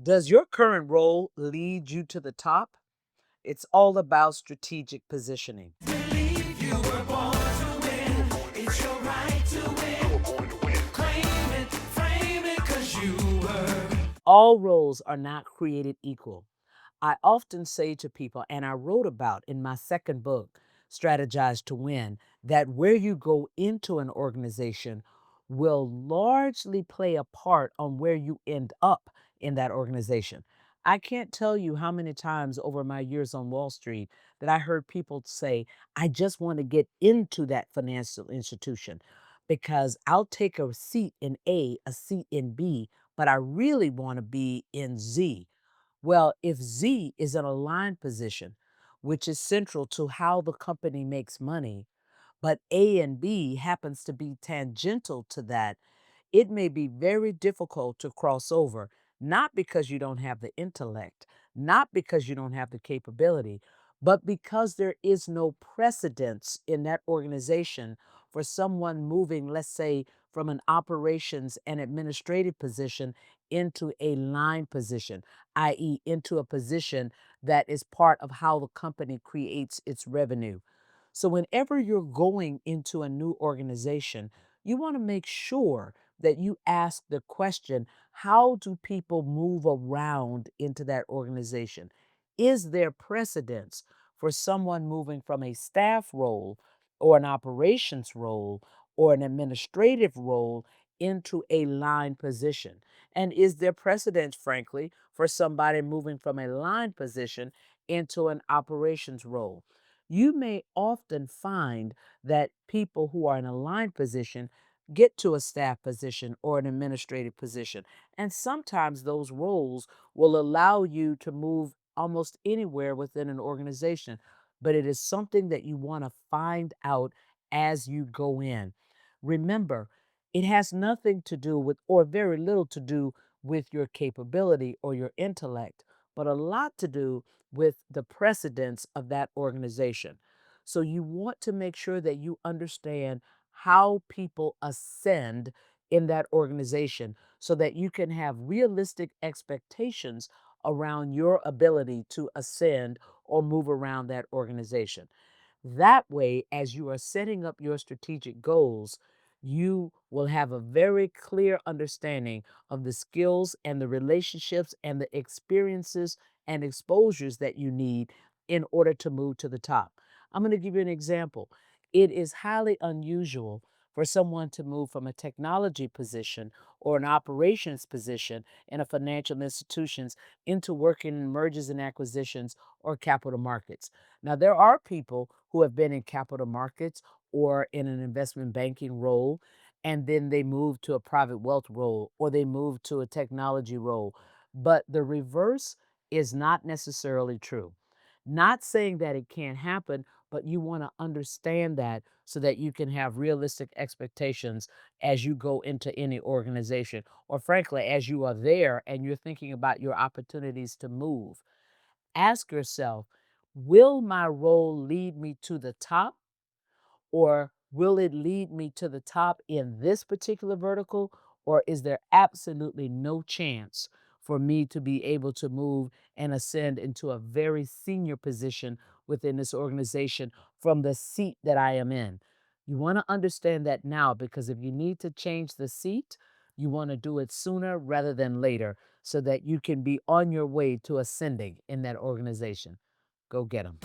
Does your current role lead you to the top? It's all about strategic positioning. Believe you were born to win. It's your right to win. Claim it, frame it, 'cause you were. All roles are not created equal. I often say to people, and I wrote about in my second book, Strategize to Win, that where you go into an organization will largely play a part on where you end up in that organization. I can't tell you how many times over my years on Wall Street that I heard people say, I just want to get into that financial institution because I'll take a seat in a seat in B, but I really want to be in Z. Well, if Z is an aligned position, which is central to how the company makes money, but A and B happens to be tangential to that, it may be very difficult to cross over, not because you don't have the intellect, not because you don't have the capability, but because there is no precedence in that organization for someone moving, let's say, from an operations and administrative position into a line position, i.e., into a position that is part of how the company creates its revenue. So, whenever you're going into a new organization, you want to make sure that you ask the question, how do people move around into that organization? Is there precedence for someone moving from a staff role or an operations role or an administrative role into a line position? And is there precedence, frankly, for somebody moving from a line position into an operations role? You may often find that people who are in a line position get to a staff position or an administrative position. And sometimes those roles will allow you to move almost anywhere within an organization. But it is something that you want to find out as you go in. Remember, it has nothing to do with, or very little to do with your capability or your intellect, but a lot to do with the precedence of that organization. So you want to make sure that you understand how people ascend in that organization so that you can have realistic expectations around your ability to ascend or move around that organization. That way, as you are setting up your strategic goals, you will have a very clear understanding of the skills and the relationships and the experiences and exposures that you need in order to move to the top. I'm going to give you an example. It is highly unusual for someone to move from a technology position or an operations position in a financial institutions into working in mergers and acquisitions or capital markets. Now, there are people who have been in capital markets or in an investment banking role, and then they move to a private wealth role or they move to a technology role. But the reverse is not necessarily true. Not saying that it can't happen, but you want to understand that so that you can have realistic expectations as you go into any organization, or frankly, as you are there and you're thinking about your opportunities to move. Ask yourself, will my role lead me to the top? Or will it lead me to the top in this particular vertical? Or is there absolutely no chance for me to be able to move and ascend into a very senior position within this organization from the seat that I am in? You want to understand that now because if you need to change the seat, you want to do it sooner rather than later so that you can be on your way to ascending in that organization. Go get them.